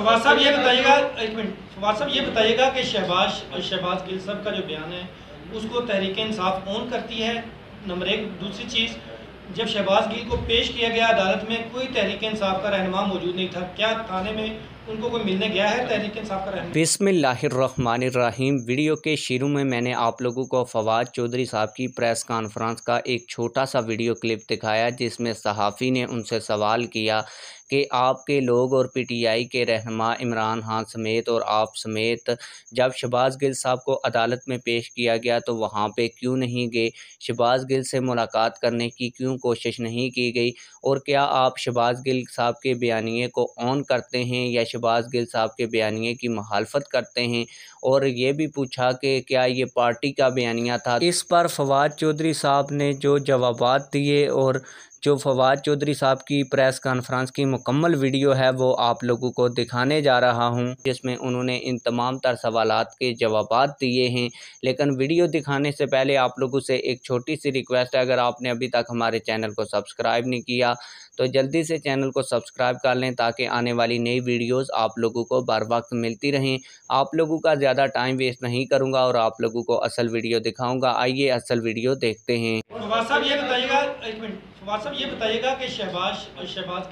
फवाद साहब ये बताइएगा, एक मिनट, फवाद साहब ये बताइएगा कि शहबाज गिल साहब का जो बयान है उसको तहरीक इंसाफ ऑन करती है, नंबर एक। दूसरी चीज़, जब शहबाज गिल को पेश किया गया अदालत में कोई तहरीक इंसाफ का रहनुमा मौजूद नहीं था, क्या थाने में उनको कोई मिलने गया है तहरीक इंसाफ का रहनुमा? बिस्मिल्लाहिर्रहमानिर्रहीम। वीडियो के शुरू में मैंने आप लोगों को फवाद चौधरी साहब की प्रेस कॉन्फ्रेंस का एक छोटा सा वीडियो क्लिप दिखाया, जिसमें सहाफ़ी ने उनसे सवाल किया कि आपके लोग और पीटीआई के रहनुमा इमरान खान समेत और आप समेत जब शहबाज गिल साहब को अदालत में पेश किया गया तो वहाँ पे क्यों नहीं गए, शहबाज गिल से मुलाकात करने की क्यों कोशिश नहीं की गई, और क्या आप शहबाज गिल साहब के बयानिए को ऑन करते हैं या शहबाज गिल साहब के बयानिए की मुखालफत करते हैं। और ये भी पूछा कि क्या ये पार्टी का बयानिया था। इस पर फवाद चौधरी साहब ने जो जवाबात दिए, और जो फवाद चौधरी साहब की प्रेस कॉन्फ्रेंस की मुकम्मल वीडियो है वो आप लोगों को दिखाने जा रहा हूं, जिसमें उन्होंने इन तमाम तर सवालात के जवाबात दिए हैं। लेकिन वीडियो दिखाने से पहले आप लोगों से एक छोटी सी रिक्वेस्ट है, अगर आपने अभी तक हमारे चैनल को सब्सक्राइब नहीं किया तो जल्दी से चैनल को सब्सक्राइब कर लें, ताकि आने वाली नई वीडियोस आप लोगों को बर वक्त मिलती रहें। आप लोगों का ज़्यादा टाइम वेस्ट नहीं करूंगा और आप लोगों को असल वीडियो दिखाऊंगा। आइए असल वीडियो देखते हैं। फवाद साहब ये बताइएगा, एक मिनट, फवाद साहब ये बताइएगा कि शहबाज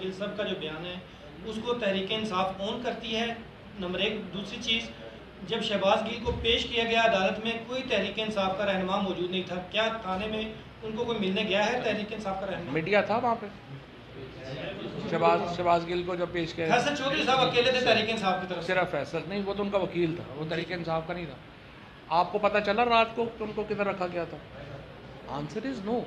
गिल साहब का जो बयान है उसको तहरीक इंसाफ ऑन करती है, नंबर एक। दूसरी चीज़, जब शहबाज गिल को पेश किया गया अदालत में कोई तहरीक इंसाफ का रहनुमा मौजूद नहीं था, क्या थाने में उनको कोई मिलने गया है तहरीक इंसाफ का रहनुमा? मीडिया था वहाँ पे शहबाज गिल को जब पेश किया। फैसल चौधरी साहब अकेले थे तहरीक इंसाफ की तरफ? सिर्फ फैसल नहीं, वो तो उनका वकील था, वो तहरीक इंसाफ का नहीं था। आपको पता चला रात को कि उनको किधर रखा गया था? आंसर इज़ नो,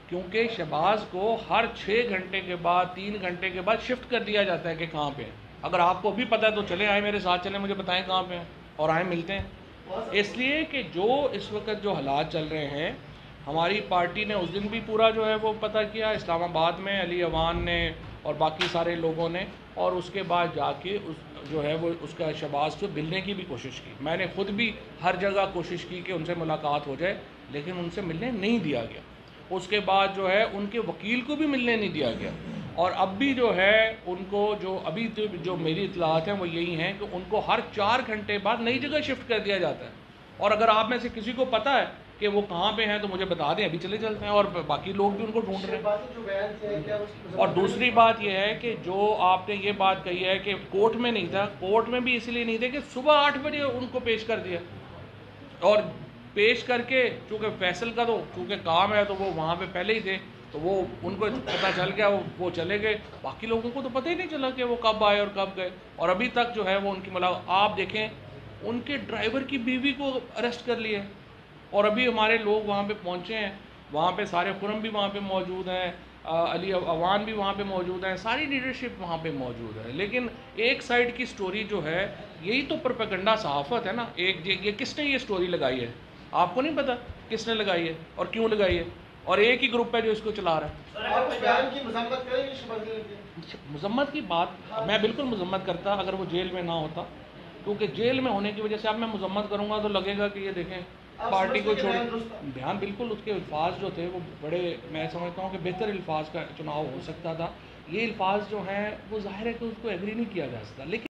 क्योंकि शहबाज को हर 6 घंटे के बाद 3 घंटे के बाद शिफ्ट कर दिया जाता है कि कहाँ पे हैं। अगर आपको भी पता है तो चले आए मेरे साथ, चले मुझे बताएं कहाँ पे हैं और आए मिलते हैं। इसलिए कि जो इस वक्त जो हालात चल रहे हैं, हमारी पार्टी ने उस दिन भी पूरा जो है वो पता किया इस्लामाबाद में, अली अवान ने और बाकी सारे लोगों ने, और उसके बाद जाके उस जो है वो उसका शहबाज को मिलने की भी कोशिश की। मैंने ख़ुद भी हर जगह कोशिश की कि उनसे मुलाकात हो जाए, लेकिन उनसे मिलने नहीं दिया गया। उसके बाद जो है उनके वकील को भी मिलने नहीं दिया गया, और अब भी जो है उनको जो अभी तो जो मेरी इत्तलात हैं वो यही हैं कि उनको हर 4 घंटे बाद नई जगह शिफ्ट कर दिया जाता है। और अगर आप में से किसी को पता है कि वो कहाँ पे हैं तो मुझे बता दें, अभी चले चलते हैं, और बाकी लोग भी उनको ढूंढ रहे हैं। और दूसरी बात यह है कि जो आपने ये बात कही है कि कोर्ट में नहीं था, कोर्ट में भी इसलिए नहीं थे कि सुबह 8 बजे उनको पेश कर दिया, और पेश करके चूँकि फैसल का तो चूँकि काम है तो वो वहाँ पे पहले ही थे, तो वो उनको पता चल गया, वो चले गए। बाकी लोगों को तो पता ही नहीं चला कि वो कब आए और कब गए, और अभी तक जो है वो उनकी मुलाकात। आप देखें उनके ड्राइवर की बीवी को अरेस्ट कर लिया, और अभी हमारे लोग वहाँ पे पहुँचे हैं, वहाँ पे सारे खुरम भी वहाँ पे मौजूद हैं, अली अवान भी वहाँ पे मौजूद हैं, सारी लीडरशिप वहाँ पे मौजूद है। लेकिन एक साइड की स्टोरी जो है, यही तो प्रोपेगेंडा सहाफ़त है ना। ये किसने ये स्टोरी लगाई है? आपको नहीं पता किसने लगाई है और क्यों लगाई है, और एक ही ग्रुप है जो इसको चला रहा है। मजम्मत की बात मैं बिल्कुल मजम्मत करता अगर वो जेल में ना होता, क्योंकि जेल में होने की वजह से अब मैं मजम्मत करूँगा तो लगेगा कि ये देखें पार्टी को छोड़। बयान बिल्कुल उसके अल्फाज जो थे वो बड़े, मैं समझता हूँ कि बेहतर अल्फाज का चुनाव हो सकता था। ये अल्फाज जो हैं वो ज़ाहिर है कि उसको एग्री नहीं किया जा सकता, लेकिन